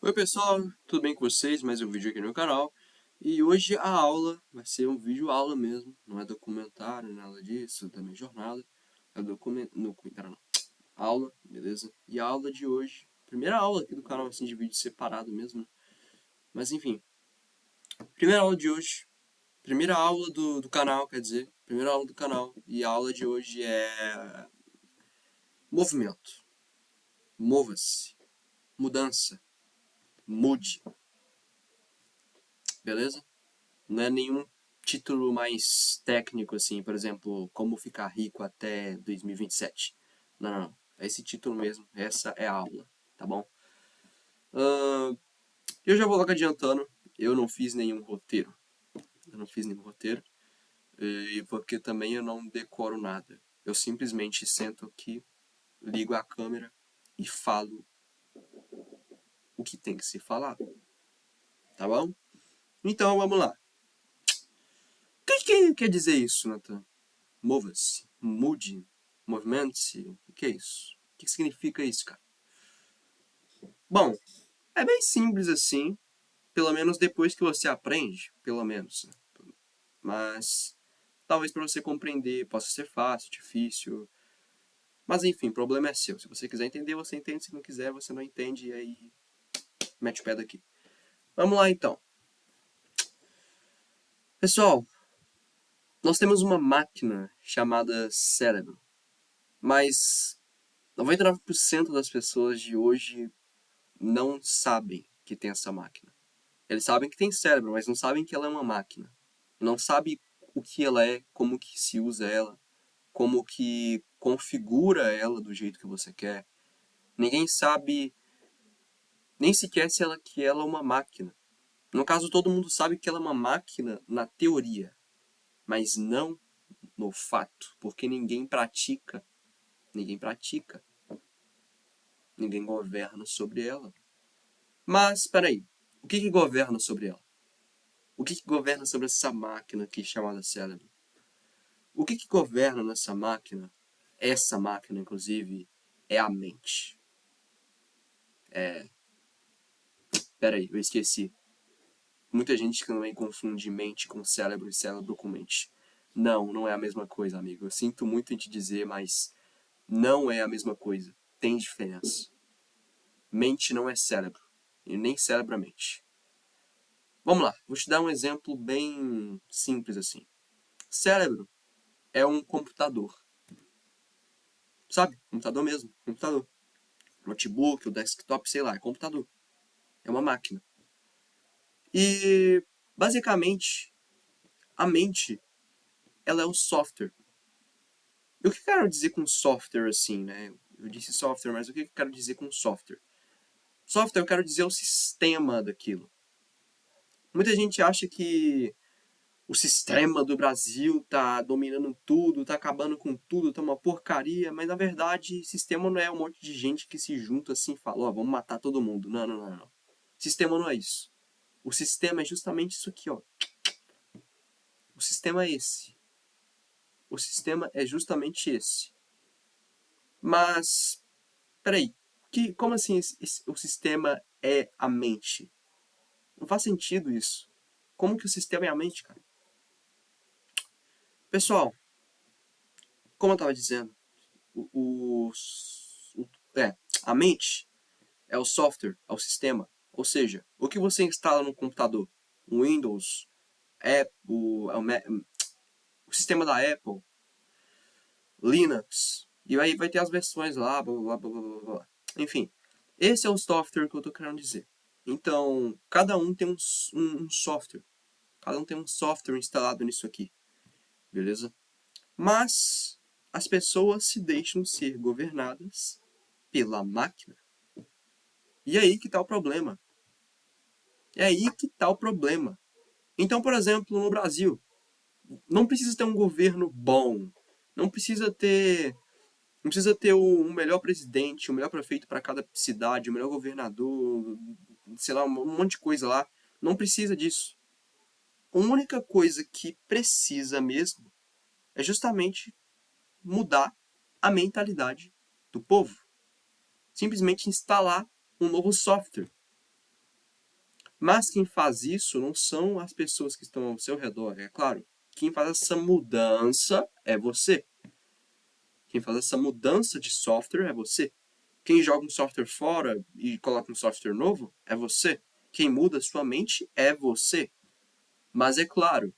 Oi pessoal, tudo bem com vocês? Mais um vídeo aqui no canal. E hoje a aula vai ser um vídeo aula mesmo, não é documentário, nada disso, da minha jornada. É documentário não, aula, beleza? E a aula de hoje, primeira aula aqui do canal, assim, de vídeo separado mesmo, né? Mas enfim, primeira aula de hoje, primeira aula do canal, quer dizer, primeira aula do canal. E a aula de hoje é movimento, mova-se, mudança, mude, beleza? Não é nenhum título mais técnico, assim, por exemplo, como ficar rico até 2027. Não, não, não. É esse título mesmo. Essa é a aula, tá bom? Eu já vou logo adiantando. Eu não fiz nenhum roteiro. Eu não fiz nenhum roteiro. E porque também eu não decoro nada. Eu simplesmente sento aqui, ligo a câmera e falo o que tem que ser falado, tá bom? Então vamos lá. O que quer dizer isso, Nathan? Mova-se, mude, movimente-se. O que é isso? O que significa isso, cara? Bom, é bem simples assim, pelo menos depois que você aprende, pelo menos. Né? Mas talvez para você compreender possa ser fácil, difícil. Mas enfim, o problema é seu. Se você quiser entender, você entende. Se não quiser, você não entende. E aí, mete o pé daqui. Vamos lá então. Pessoal, nós temos uma máquina chamada cérebro. Mas 99% das pessoas de hoje não sabem que tem essa máquina. Eles sabem que tem cérebro, mas não sabem que ela é uma máquina. Não sabem o que ela é, como que se usa ela, como que configura ela do jeito que você quer. Ninguém sabe nem sequer se ela é uma máquina. No caso, todo mundo sabe que ela é uma máquina na teoria, mas não no fato, porque ninguém pratica, ninguém pratica, ninguém governa sobre ela. Mas, peraí, o que governa sobre ela? O que governa sobre essa máquina aqui chamada cérebro? O que governa nessa máquina, essa máquina inclusive, é a mente. Peraí, eu esqueci. Muita gente também confunde mente com cérebro e cérebro com mente. Não, não é a mesma coisa, amigo. Eu sinto muito em te dizer, mas não é a mesma coisa. Tem diferença. Mente não é cérebro. E nem cérebro é mente. Vamos lá, vou te dar um exemplo bem simples assim. Cérebro é um computador. Sabe? Computador mesmo. Computador. Notebook, o desktop, sei lá, é computador. É uma máquina. E, basicamente, a mente, ela é o software. E o que eu quero dizer com software, assim, né? Eu disse software, mas o que eu quero dizer com software? Software, eu quero dizer o sistema daquilo. Muita gente acha que o sistema do Brasil tá dominando tudo, tá acabando com tudo, tá uma porcaria, mas na verdade, sistema não é um monte de gente que se junta assim e fala, ó, vamos matar todo mundo. Não, não, não, não. Sistema não é isso. O sistema é justamente isso aqui, ó. O sistema é esse. O sistema é justamente esse. Mas, peraí, como assim o sistema é a mente? Não faz sentido isso. Como que o sistema é a mente, cara? Pessoal, como eu estava dizendo, o, o, é, a mente é o software, é o sistema. Ou seja, o que você instala no computador? O Windows, Apple, o sistema da Apple, Linux, e aí vai ter as versões lá, blá blá blá blá blá blá. Enfim, esse é o software que eu estou querendo dizer. Então, cada um tem um software. Cada um tem um software instalado nisso aqui, beleza? Mas as pessoas se deixam ser governadas pela máquina. E é aí que está o problema. É aí que está o problema. Então, por exemplo, no Brasil, não precisa ter um governo bom. Não precisa ter Não precisa ter o melhor presidente, o melhor prefeito para cada cidade, o melhor governador, sei lá, um monte de coisa lá. Não precisa disso. A única coisa que precisa mesmo é justamente mudar a mentalidade do povo. Simplesmente instalar um novo software. Mas quem faz isso não são as pessoas que estão ao seu redor, é claro. Quem faz essa mudança é você. Quem faz essa mudança de software é você. Quem joga um software fora e coloca um software novo é você. Quem muda sua mente é você. Mas é claro,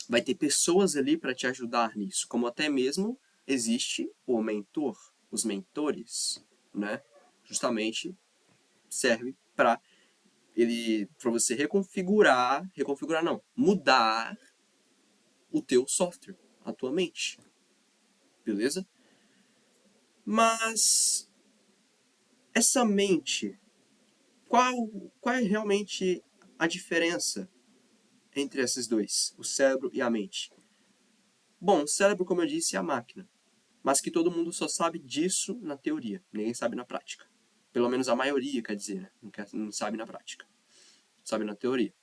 vai ter pessoas ali para te ajudar nisso, como até mesmo existe o mentor, os mentores, né? Justamente serve para você reconfigurar não, mudar o teu software, a tua mente, beleza? Mas essa mente, qual, qual é realmente a diferença entre esses dois, o cérebro e a mente? Bom, o cérebro, como eu disse, é a máquina, mas que todo mundo só sabe disso na teoria, ninguém sabe na prática. Pelo menos a maioria, quer dizer, né? Não sabe na prática, sabe na teoria.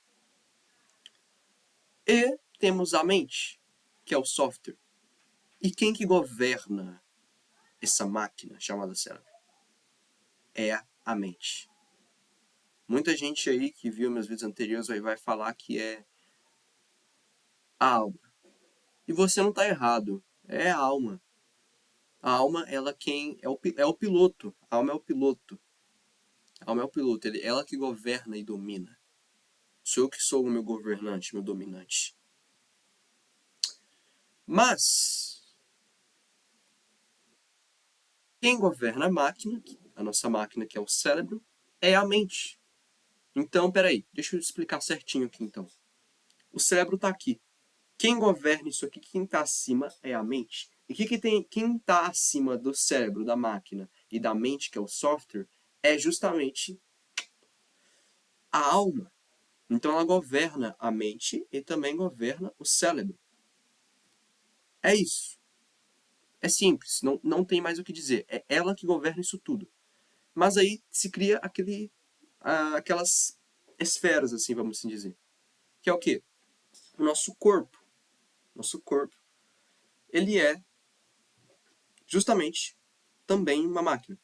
E temos a mente, que é o software. E quem que governa essa máquina chamada cérebro? É a mente. Muita gente aí que viu meus vídeos anteriores vai falar que é a alma. E você não está errado. É a alma. A alma, ela quem é o piloto. A alma é o piloto. A alma é o piloto. Ela que governa e domina. Sou eu que sou o meu governante, meu dominante. Mas quem governa a máquina, a nossa máquina que é o cérebro, é a mente. Então, peraí, deixa eu explicar certinho aqui então. O cérebro está aqui. Quem governa isso aqui, quem está acima é a mente. E quem está acima do cérebro, da máquina e da mente, que é o software, é justamente a alma. Então ela governa a mente e também governa o cérebro. É isso. É simples, não tem mais o que dizer. É ela que governa isso tudo. Mas aí se cria aquelas esferas, assim, vamos assim dizer. Que é o quê? O nosso corpo. Nosso corpo, ele é justamente também uma máquina.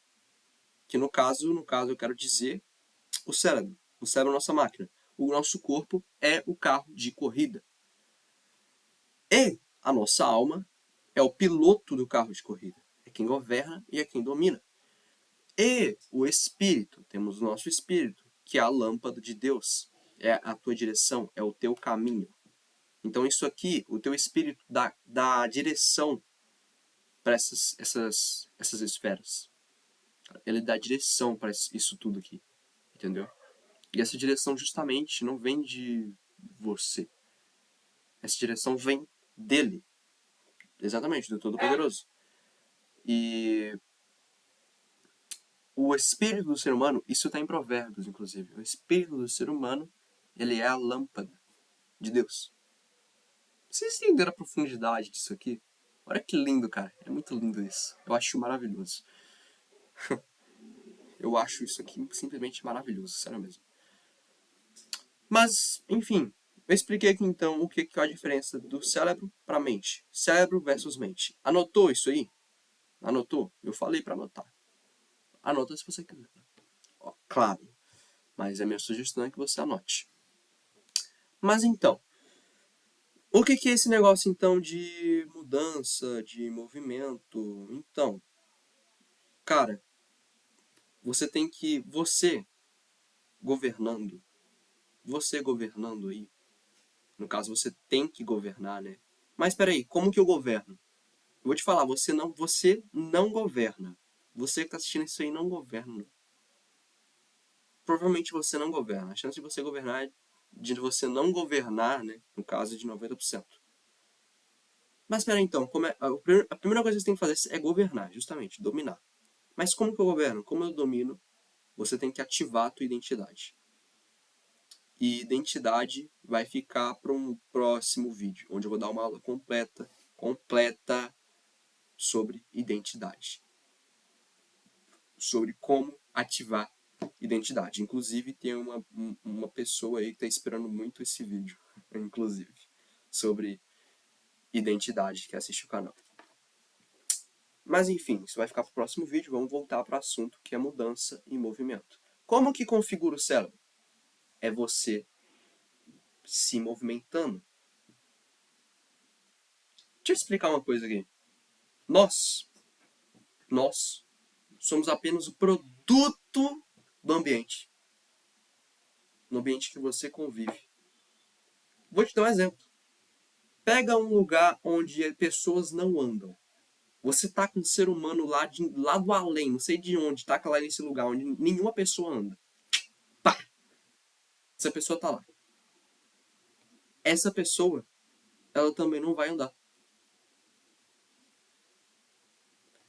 Que no caso eu quero dizer o cérebro. O cérebro é a nossa máquina. O nosso corpo é o carro de corrida. E a nossa alma é o piloto do carro de corrida. É quem governa e é quem domina. E o espírito, temos o nosso espírito, que é a lâmpada de Deus. É a tua direção, é o teu caminho. Então isso aqui, o teu espírito dá direção para essas esferas. Ele dá direção para isso tudo aqui. Entendeu? E essa direção justamente não vem de você. Essa direção vem dele. Exatamente, do Todo-Poderoso. E o espírito do ser humano, isso está em Provérbios, inclusive. O espírito do ser humano, ele é a lâmpada de Deus. Vocês entenderam a profundidade disso aqui? Olha que lindo, cara. É muito lindo isso. Eu acho maravilhoso. Eu acho isso aqui simplesmente maravilhoso, sério mesmo. Mas, enfim, eu expliquei aqui então o que é a diferença do cérebro para a mente. Cérebro versus mente. Anotou isso aí? Anotou? Eu falei para anotar. Anota se você quiser. Ó, claro, mas a minha sugestão é que você anote. Mas então, o que é esse negócio então de mudança, de movimento? Então, cara, governando, você governando aí, no caso você tem que governar, né? Mas peraí, como que eu governo? Eu vou te falar, você não governa. Você que está assistindo isso aí não governa. Provavelmente você não governa. A chance de você governar, de você não governar, né, no caso, é de 90%. Mas espera então, a primeira coisa que você tem que fazer é governar, justamente, dominar. Mas como que eu governo? Como eu domino? Você tem que ativar a tua identidade. E identidade vai ficar para um próximo vídeo, onde eu vou dar uma aula completa sobre identidade. Sobre como ativar identidade. Inclusive, tem uma pessoa aí que está esperando muito esse vídeo, inclusive, sobre identidade, que assiste o canal. Mas enfim, isso vai ficar para o próximo vídeo. Vamos voltar para o assunto que é mudança e movimento. Como que configura o cérebro? é você se movimentando. Deixa eu explicar uma coisa aqui. Nós somos apenas o produto do ambiente. No ambiente que você convive. Vou te dar um exemplo. Pega um lugar onde pessoas não andam. Você tá com um ser humano lá do além, não sei de onde, tá lá nesse lugar onde nenhuma pessoa anda. Pá! Essa pessoa tá lá. Essa pessoa, ela também não vai andar.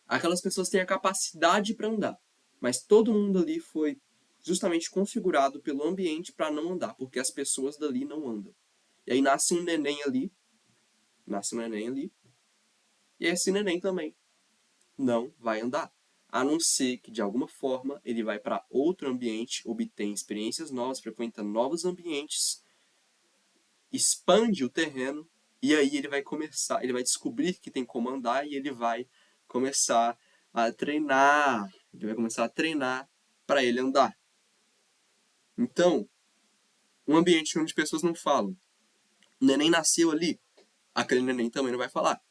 Aquelas pessoas têm a capacidade para andar, mas todo mundo ali foi justamente configurado pelo ambiente para não andar, porque as pessoas dali não andam. E aí nasce um neném ali, e esse neném também não vai andar. A não ser que, de alguma forma, ele vai para outro ambiente, obtém experiências novas, frequenta novos ambientes, expande o terreno, e aí ele vai descobrir que tem como andar e ele vai começar a treinar. Ele vai começar a treinar para ele andar. Então, um ambiente onde pessoas não falam. O neném nasceu ali, aquele neném também não vai falar.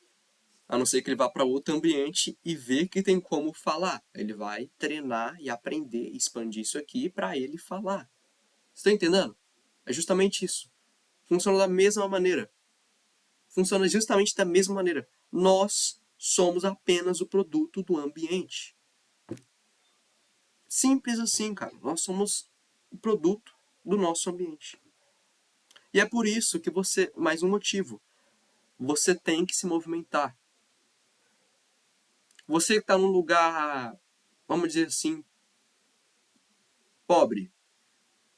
A não ser que ele vá para outro ambiente e ver que tem como falar. Ele vai treinar e aprender, expandir isso aqui para ele falar. Você está entendendo? É justamente isso. Funciona da mesma maneira. Funciona justamente da mesma maneira. Nós somos apenas o produto do ambiente. Simples assim, cara. Nós somos o produto do nosso ambiente. E é por isso que você, mais um motivo, você tem que se movimentar. Você que está num lugar, vamos dizer assim, pobre,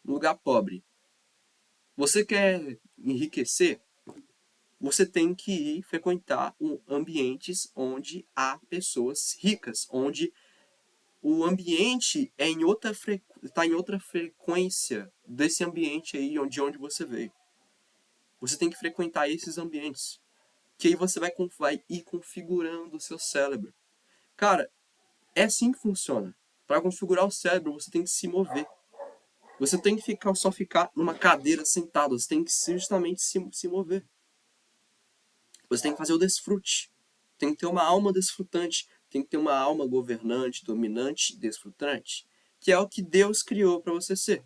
um lugar pobre. Você quer enriquecer? Você tem que ir frequentar ambientes onde há pessoas ricas, onde o ambiente é está em outra frequência desse ambiente aí de onde você veio. Você tem que frequentar esses ambientes, que aí você vai ir configurando o seu cérebro. Cara, é assim que funciona. Para configurar o cérebro, você tem que se mover. Você tem que só ficar numa cadeira sentado. Você tem que justamente se mover. Você tem que fazer o desfrute. Tem que ter uma alma desfrutante. Tem que ter uma alma governante, dominante, desfrutante. Que é o que Deus criou para você ser.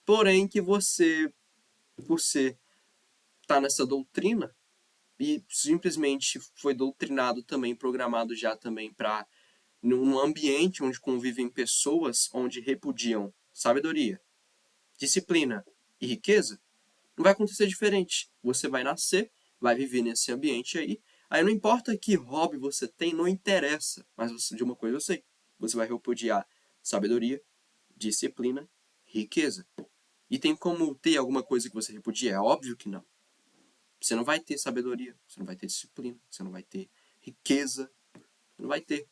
Porém, que você, por ser, tá nessa doutrina e simplesmente foi doutrinado também, programado já também para num ambiente onde convivem pessoas onde repudiam sabedoria, disciplina e riqueza, não vai acontecer diferente. Você vai nascer, vai viver nesse ambiente aí. Aí não importa que hobby você tem, não interessa. Mas de uma coisa eu sei. Você vai repudiar sabedoria, disciplina, riqueza. E tem como ter alguma coisa que você repudia? É óbvio que não. Você não vai ter sabedoria, você não vai ter disciplina, você não vai ter riqueza, não vai ter.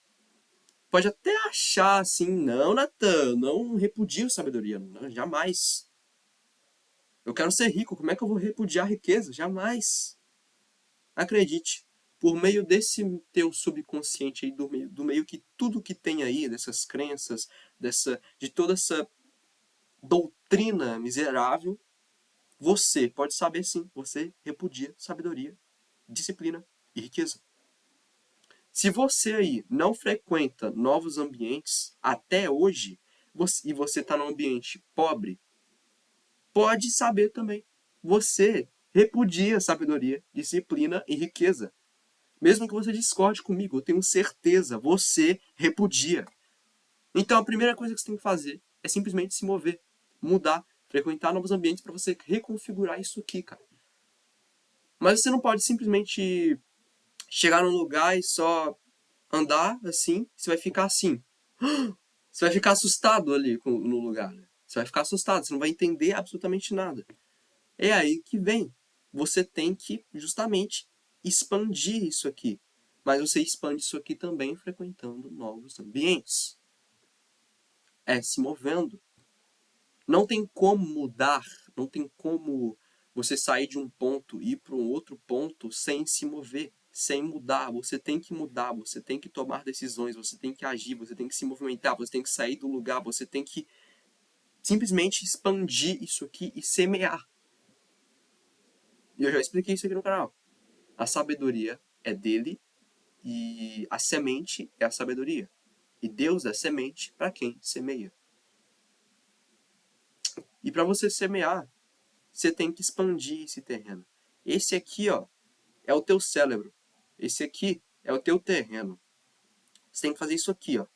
Pode até achar assim, não, Natan, não repudio sabedoria, não, jamais. Eu quero ser rico, como é que eu vou repudiar a riqueza? Jamais. Acredite, por meio desse teu subconsciente aí, do meio que tudo que tem aí, dessas crenças, de toda essa doutrina miserável, você pode saber sim, você repudia sabedoria, disciplina e riqueza. Se você aí não frequenta novos ambientes até hoje, e você está num ambiente pobre, pode saber também. Você repudia sabedoria, disciplina e riqueza. Mesmo que você discorde comigo, eu tenho certeza, você repudia. Então a primeira coisa que você tem que fazer é simplesmente se mover, mudar, frequentar novos ambientes para você reconfigurar isso aqui, cara. Mas você não pode simplesmente chegar num lugar e só andar assim, você vai ficar assim. Você vai ficar assustado ali no lugar. Né? Você vai ficar assustado, você não vai entender absolutamente nada. É aí que vem. Você tem que justamente expandir isso aqui. Mas você expande isso aqui também frequentando novos ambientes. É se movendo. Não tem como mudar, não tem como você sair de um ponto e ir para um outro ponto sem se mover, sem mudar. Você tem que mudar, você tem que tomar decisões, você tem que agir, você tem que se movimentar, você tem que sair do lugar, você tem que simplesmente expandir isso aqui e semear. E eu já expliquei isso aqui no canal. A sabedoria é dele e a semente é a sabedoria. E Deus dá semente para quem semeia. E para você semear, você tem que expandir esse terreno. Esse aqui, ó, é o teu cérebro. Esse aqui é o teu terreno. Você tem que fazer isso aqui, ó.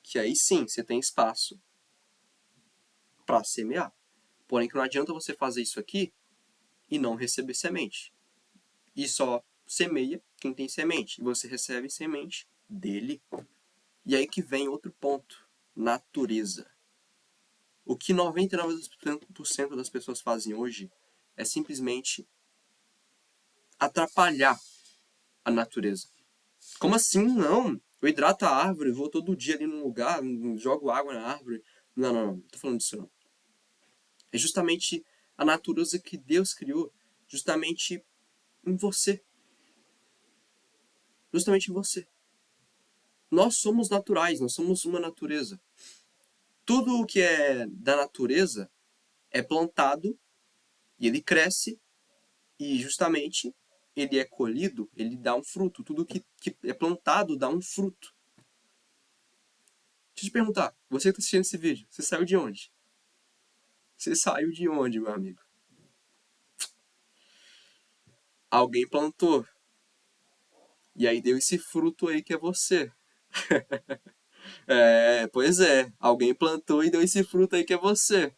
Que aí sim, você tem espaço para semear. Porém, que não adianta você fazer isso aqui e não receber semente. E só semeia quem tem semente. E você recebe semente dele. E aí que vem outro ponto. Natureza. O que 99% das pessoas fazem hoje é simplesmente atrapalhar a natureza. Como assim? Não. Eu hidrato a árvore, vou todo dia ali num lugar, jogo água na árvore. Não, não, não. Não tô falando disso não. É justamente a natureza que Deus criou, justamente em você. Justamente em você. Nós somos naturais, nós somos uma natureza. Tudo o que é da natureza é plantado e ele cresce e justamente ele é colhido, ele dá um fruto. Tudo que é plantado dá um fruto. Deixa eu te perguntar, você que está assistindo esse vídeo, você saiu de onde? Você saiu de onde, meu amigo? Alguém plantou. E aí deu esse fruto aí que é você. É, pois é. Alguém plantou e deu esse fruto aí que é você.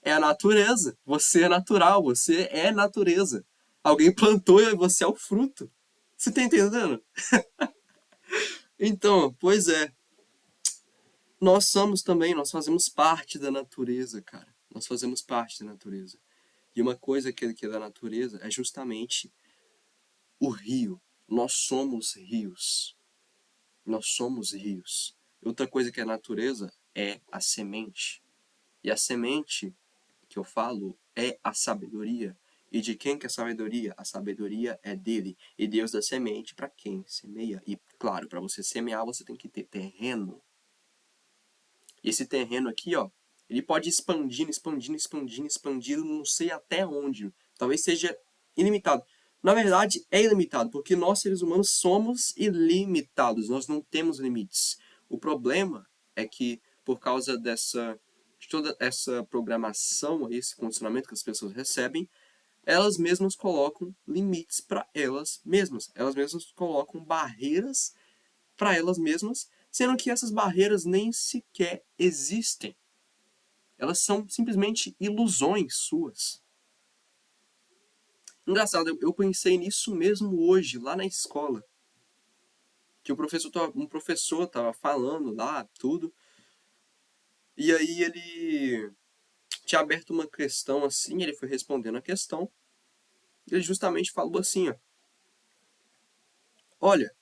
É a natureza. Você é natural. Você é natureza. Alguém plantou e você é o fruto. Você tá entendendo? Então, pois é. Nós somos também, nós fazemos parte da natureza, cara. Nós fazemos parte da natureza. E uma coisa que é da natureza é justamente o rio. Nós somos rios. Nós somos rios. Outra coisa que é natureza é a semente. E a semente que eu falo é a sabedoria. E de quem que é a sabedoria? A sabedoria é dele. E Deus dá semente para quem semeia. E claro, para você semear, você tem que ter terreno. E esse terreno aqui, ó, ele pode ir expandindo, expandindo, expandindo, expandindo, não sei até onde. Talvez seja ilimitado. Na verdade, é ilimitado, porque nós, seres humanos, somos ilimitados. Nós não temos limites. O problema é que, por causa de toda essa programação, esse condicionamento que as pessoas recebem, elas mesmas colocam limites para elas mesmas. Elas mesmas colocam barreiras para elas mesmas, sendo que essas barreiras nem sequer existem. Elas são simplesmente ilusões suas. Engraçado, eu pensei nisso mesmo hoje, lá na escola. Que um professor tava falando lá, tudo. E aí ele tinha aberto uma questão assim, ele foi respondendo a questão. Ele justamente falou assim, ó. Olha,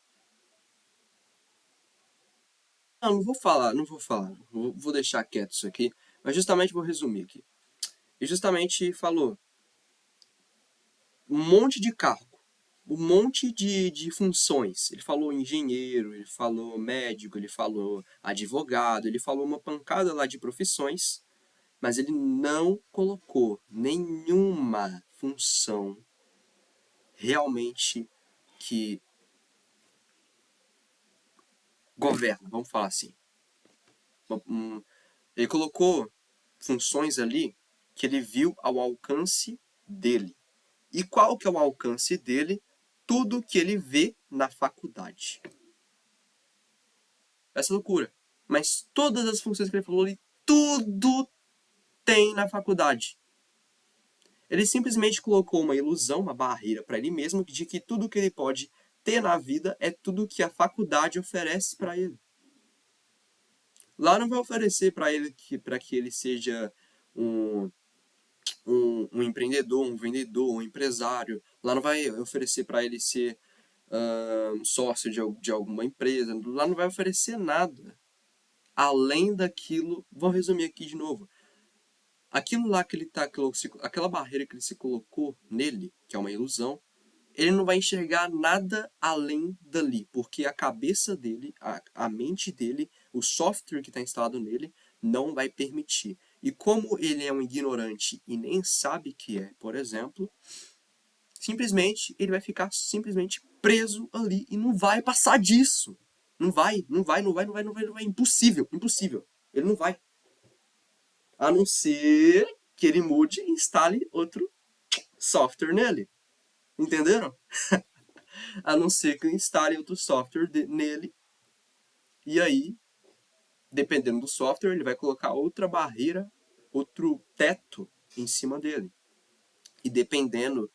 não vou falar, não vou falar. Vou deixar quieto isso aqui. Mas justamente vou resumir aqui. E justamente falou um monte de cargo, um monte de funções. Ele falou engenheiro, ele falou médico, ele falou advogado, ele falou uma pancada lá de profissões, mas ele não colocou nenhuma função realmente que governa, vamos falar assim. Ele colocou funções ali que ele viu ao alcance dele. E qual que é o alcance dele? Tudo que ele vê na faculdade. Essa loucura. Mas todas as funções que ele falou ali, tudo tem na faculdade. Ele simplesmente colocou uma ilusão, uma barreira para ele mesmo, de que tudo que ele pode ter na vida é tudo que a faculdade oferece para ele. Lá não vai oferecer para ele para que ele seja um, um empreendedor, um vendedor, um empresário. Lá não vai oferecer para ele ser sócio de alguma empresa. Lá não vai oferecer nada além daquilo. Vou resumir aqui de novo. Aquilo lá que ele tá, aquela barreira que ele se colocou nele, que é uma ilusão, ele não vai enxergar nada além dali, porque a cabeça dele, a mente dele, o software que está instalado nele, Não vai permitir. E como ele é um ignorante e nem sabe que é, por exemplo, simplesmente ele vai ficar simplesmente preso ali e não vai passar disso. Não vai, não vai, não vai, não vai, não vai, não vai. Impossível, impossível. Ele não vai. A não ser que ele mude e instale outro software nele. Entenderam? A não ser que eu instale outro software nele. E aí, dependendo do software, ele vai colocar outra barreira, outro teto em cima dele. E dependendo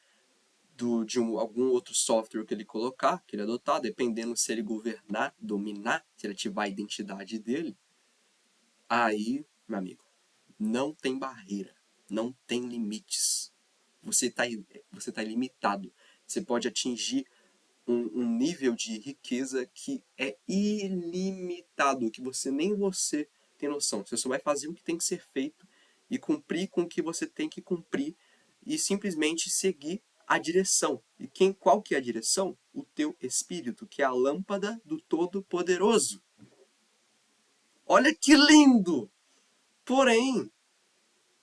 algum outro software que ele colocar, que ele adotar, dependendo se ele governar, dominar, se ele ativar a identidade dele, aí, meu amigo, não tem barreira, não tem limites. Você tá ilimitado. Você pode atingir um nível de riqueza que é ilimitado, que nem você tem noção. Você só vai fazer o que tem que ser feito e cumprir com o que você tem que cumprir e simplesmente seguir a direção. E qual que é a direção? O teu espírito, que é a lâmpada do Todo-Poderoso. Olha que lindo! Porém,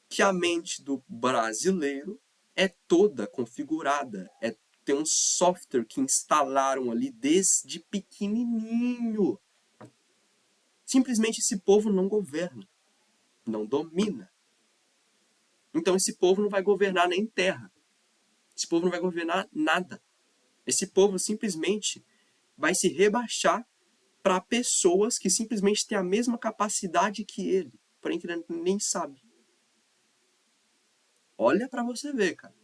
que a mente do brasileiro é toda configurada, tem um software que instalaram ali desde pequenininho. Simplesmente esse povo não governa, não domina. Então esse povo não vai governar nem terra. Esse povo não vai governar nada. Esse povo simplesmente vai se rebaixar para pessoas que simplesmente têm a mesma capacidade que ele, porém que ele nem sabe. Olha para você ver, cara.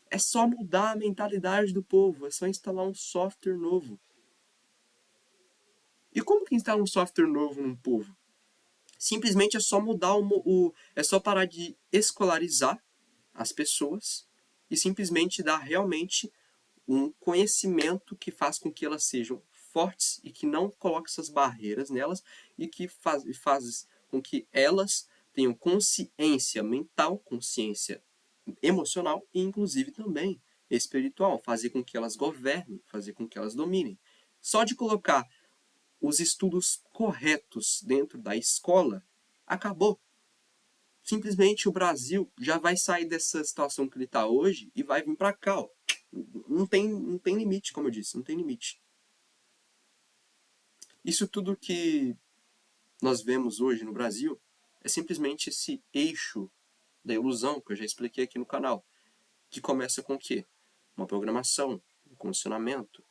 É só mudar a mentalidade do povo, é só instalar um software novo. E como que instala um software novo num povo? Simplesmente é só mudar é só parar de escolarizar as pessoas e simplesmente dar realmente um conhecimento que faz com que elas sejam fortes e que não coloque essas barreiras nelas e que faz com que elas tenham consciência mental, consciência emocional e inclusive também espiritual, fazer com que elas governem, fazer com que elas dominem. Só de colocar os estudos corretos dentro da escola, acabou. Simplesmente o Brasil já vai sair dessa situação que ele está hoje e vai vir para cá. Ó. Não tem limite, como eu disse, não tem limite. Isso tudo que nós vemos hoje no Brasil é simplesmente esse eixo da ilusão que eu já expliquei aqui no canal, que começa com o quê? Uma programação, um condicionamento,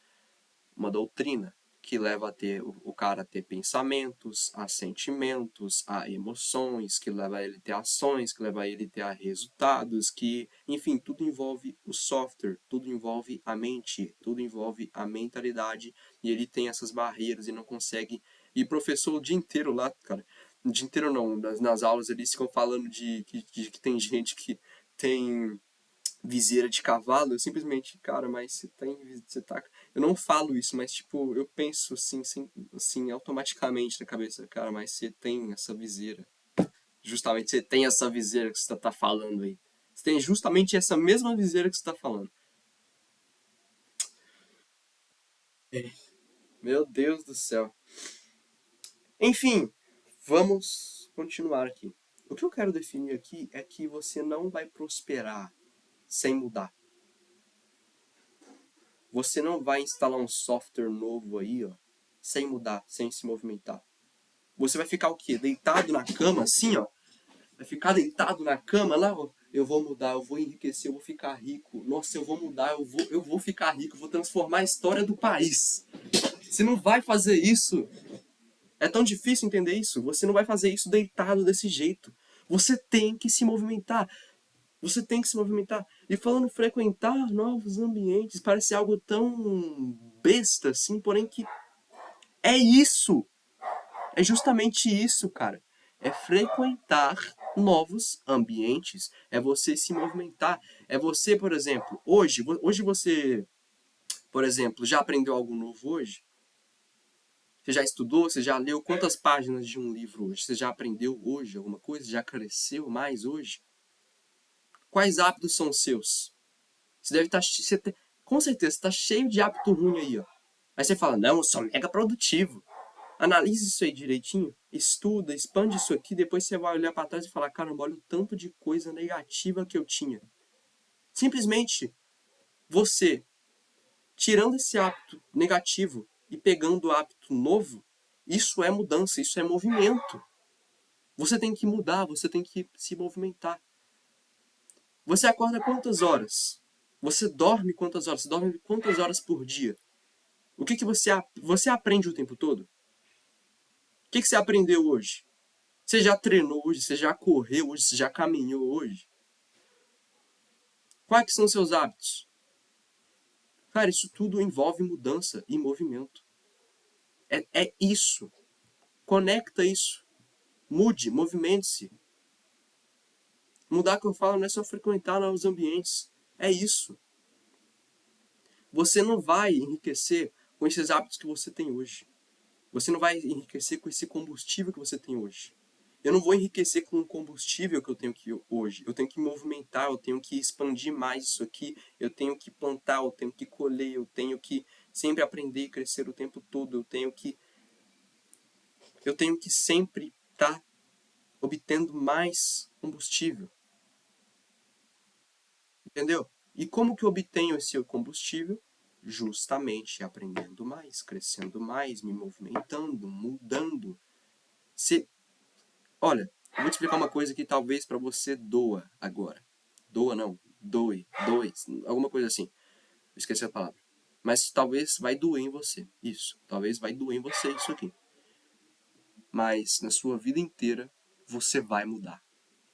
uma doutrina que leva a ter o cara a ter pensamentos, a sentimentos, a emoções, que leva ele a ter ações, que leva ele a ter resultados, que, enfim, tudo envolve o software, tudo envolve a mente, tudo envolve a mentalidade, e ele tem essas barreiras e não consegue. E professor o dia inteiro lá, cara, o dia inteiro não, nas aulas eles ficam falando de que tem gente que tem viseira de cavalo, eu simplesmente, cara, mas você tá. Eu não falo isso, mas tipo, eu penso assim, automaticamente na cabeça, cara, mas você tem essa viseira. Justamente você tem essa viseira que você tá falando aí. Você tem justamente essa mesma viseira que você tá falando. Meu Deus do céu. Enfim, vamos continuar aqui. O que eu quero definir aqui é que você não vai prosperar sem mudar. Você não vai instalar um software novo aí, ó, sem mudar, sem se movimentar. Você vai ficar o quê? Deitado na cama, assim, ó. Vai ficar deitado na cama lá, ó. Eu vou mudar, eu vou enriquecer, eu vou ficar rico. Nossa, eu vou mudar, eu vou ficar rico, eu vou transformar a história do país. Você não vai fazer isso. É tão difícil entender isso. Você não vai fazer isso deitado desse jeito. Você tem que se movimentar. Você tem que se movimentar. E falando frequentar novos ambientes, parece algo tão besta assim, porém que é isso. É justamente isso, cara. É frequentar novos ambientes. É você se movimentar. É você, por exemplo, hoje você, por exemplo, já aprendeu algo novo hoje? Você já estudou? Você já leu quantas páginas de um livro hoje? Você já aprendeu hoje alguma coisa? Já cresceu mais hoje? Quais hábitos são seus? Você deve estar. Com certeza, você está cheio de hábito ruim aí, ó. Aí você fala, não, eu sou mega produtivo. Analise isso aí direitinho, estuda, expande isso aqui, depois você vai olhar para trás e falar, caramba, olha o tanto de coisa negativa que eu tinha. Simplesmente você, tirando esse hábito negativo e pegando o hábito novo, isso é mudança, isso é movimento. Você tem que mudar, você tem que se movimentar. Você acorda quantas horas? Você dorme quantas horas? Você dorme quantas horas por dia? O que você aprende o tempo todo? O que você aprendeu hoje? Você já treinou hoje? Você já correu hoje? Você já caminhou hoje? Quais são seus hábitos? Cara, isso tudo envolve mudança e movimento. É isso. Conecta isso. Mude, movimente-se. Mudar que eu falo não é só frequentar novos ambientes. É isso. Você não vai enriquecer com esses hábitos que você tem hoje. Você não vai enriquecer com esse combustível que você tem hoje. Eu não vou enriquecer com o combustível que eu tenho aqui hoje. Eu tenho que movimentar, eu tenho que expandir mais isso aqui, eu tenho que plantar, eu tenho que colher, eu tenho que sempre aprender e crescer o tempo todo, eu tenho que sempre estar obtendo mais combustível. Entendeu? E como que eu obtenho esse combustível? Justamente aprendendo mais, crescendo mais, me movimentando, mudando. Se, olha, eu vou te explicar uma coisa que talvez para você doa agora. Doa não, doe, alguma coisa assim. Esqueci a palavra. Mas talvez vai doer em você. Isso. Talvez vai doer em você isso aqui. Mas na sua vida inteira você vai mudar.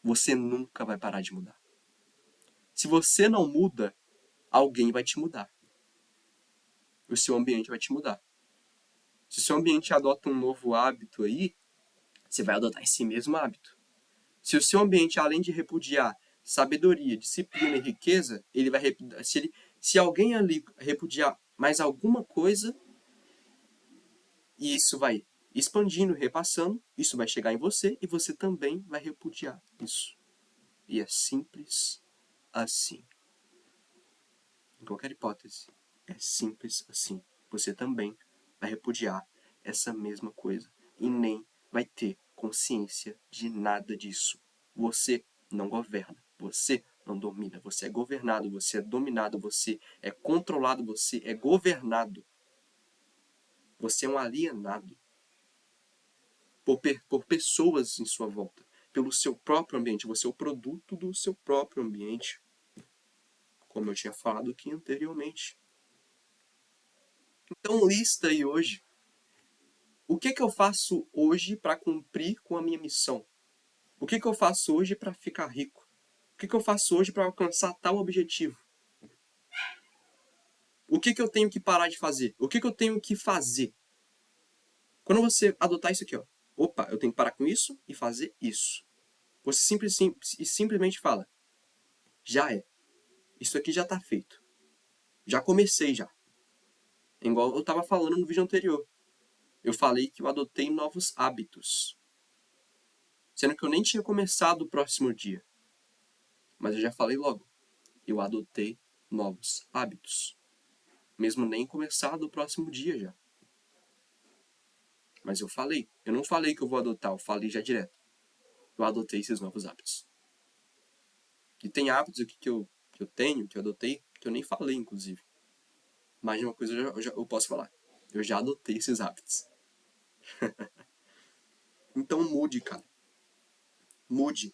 Você nunca vai parar de mudar. Se você não muda, alguém vai te mudar. O seu ambiente vai te mudar. Se o seu ambiente adota um novo hábito aí, você vai adotar esse mesmo hábito. Se o seu ambiente, além de repudiar sabedoria, disciplina e riqueza, ele vai se alguém ali repudiar mais alguma coisa, e isso vai expandindo, repassando, isso vai chegar em você e você também vai repudiar isso. E é simples assim. Em qualquer hipótese, é simples assim. Você também vai repudiar essa mesma coisa e nem vai ter consciência de nada disso. Você não governa, você não domina, você é governado, você é dominado, você é controlado, você é governado. Você é um alienado por pessoas em sua volta, pelo seu próprio ambiente. Você é o produto do seu próprio ambiente, como eu tinha falado aqui anteriormente. Então lista aí hoje. O que eu faço hoje para cumprir com a minha missão? O que eu faço hoje para ficar rico? O que eu faço hoje para alcançar tal objetivo? O que eu tenho que parar de fazer? O que eu tenho que fazer? Quando você adotar isso aqui, ó, opa, eu tenho que parar com isso e fazer isso. Você simplesmente fala, já é. Isso aqui já está feito. Já comecei já. Igual eu estava falando no vídeo anterior. Eu falei que eu adotei novos hábitos. Sendo que eu nem tinha começado o próximo dia. Mas eu já falei logo. Eu adotei novos hábitos. Mesmo nem começado o próximo dia já. Mas eu falei. Eu não falei que eu vou adotar, eu falei já direto. Eu adotei esses novos hábitos. E tem hábitos aqui que eu tenho, que eu adotei, que eu nem falei, inclusive. Mas uma coisa eu posso falar. Eu já adotei esses hábitos. Então mude, cara. Mude.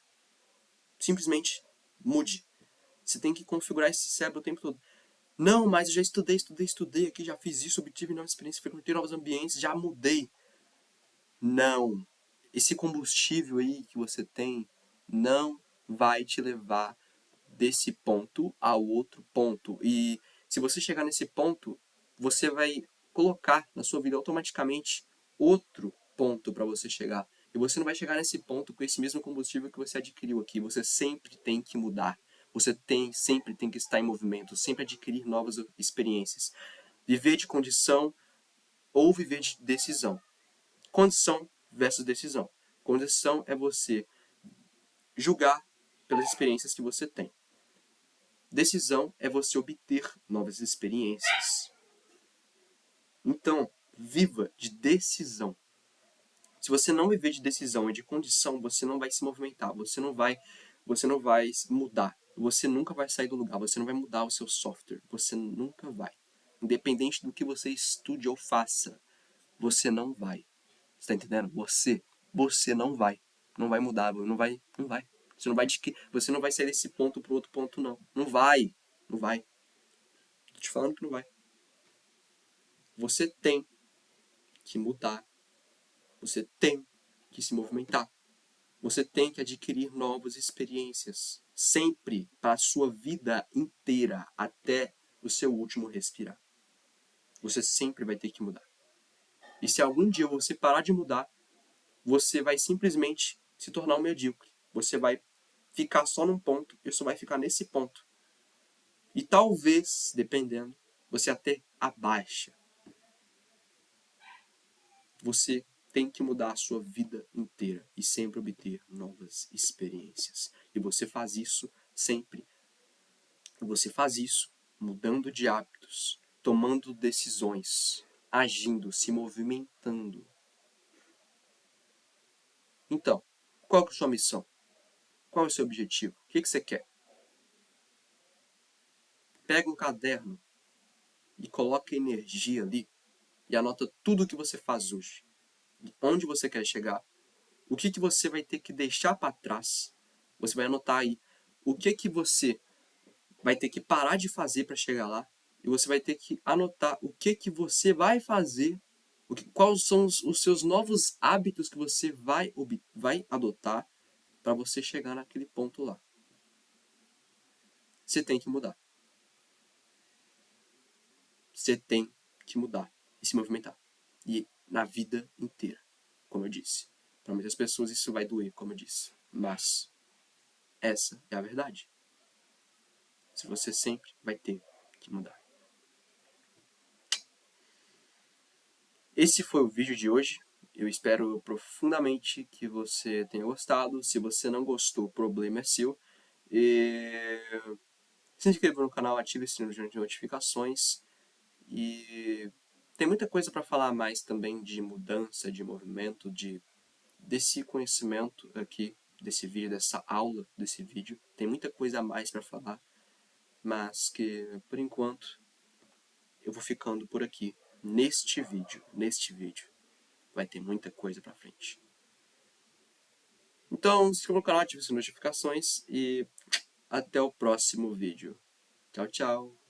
Simplesmente mude. Você tem que configurar esse cérebro o tempo todo. Não, mas eu já estudei aqui, já fiz isso, obtive novas experiências, frequentei novos ambientes, já mudei. Não. Esse combustível aí que você tem não vai te levar desse ponto ao outro ponto. E se você chegar nesse ponto, você vai colocar na sua vida automaticamente outro ponto para você chegar. E você não vai chegar nesse ponto com esse mesmo combustível que você adquiriu aqui. Você sempre tem que mudar. Você sempre tem que estar em movimento, sempre adquirir novas experiências. Viver de condição ou viver de decisão. Condição versus decisão. Condição é você julgar pelas experiências que você tem. Decisão é você obter novas experiências. Então, viva de decisão. Se você não viver de decisão e de condição, você não vai se movimentar, você não vai mudar, você nunca vai sair do lugar, você não vai mudar o seu software, você nunca vai. Independente do que você estude ou faça, você não vai. Você tá entendendo? Você não vai. Não vai mudar, não vai. Você não vai sair desse ponto pro outro ponto, não. Não vai. Não vai. Tô te falando que não vai. Você tem que mudar. Você tem que se movimentar. Você tem que adquirir novas experiências. Sempre, para a sua vida inteira, até o seu último respirar. Você sempre vai ter que mudar. E se algum dia você parar de mudar, você vai simplesmente se tornar um medíocre. Você vai ficar só num ponto e só vai ficar nesse ponto. E talvez, dependendo, você até abaixa. Você tem que mudar a sua vida inteira e sempre obter novas experiências. E você faz isso sempre. Você faz isso mudando de hábitos, tomando decisões, agindo, se movimentando. Então, qual é a sua missão? Qual é o seu objetivo? O que você quer? Pega um caderno e coloca energia ali e anota tudo o que você faz hoje. Onde você quer chegar, o que você vai ter que deixar para trás. Você vai anotar aí o que você vai ter que parar de fazer para chegar lá. E você vai ter que anotar o que você vai fazer, quais são os seus novos hábitos que você vai adotar para você chegar naquele ponto lá. Você tem que mudar. Você tem que mudar e se movimentar. E na vida inteira, como eu disse. Para muitas pessoas isso vai doer, como eu disse. Mas essa é a verdade. Se você sempre vai ter que mudar. Esse foi o vídeo de hoje. Eu espero profundamente que você tenha gostado. Se você não gostou, o problema é seu. E se inscreva no canal, ative o sininho de notificações. E tem muita coisa para falar mais também de mudança, de movimento, desse conhecimento aqui, desse vídeo, dessa aula, desse vídeo. Tem muita coisa a mais para falar, mas que, por enquanto, eu vou ficando por aqui. Neste vídeo, vai ter muita coisa pra frente. Então, se inscreva no canal, ative as notificações e até o próximo vídeo. Tchau, tchau!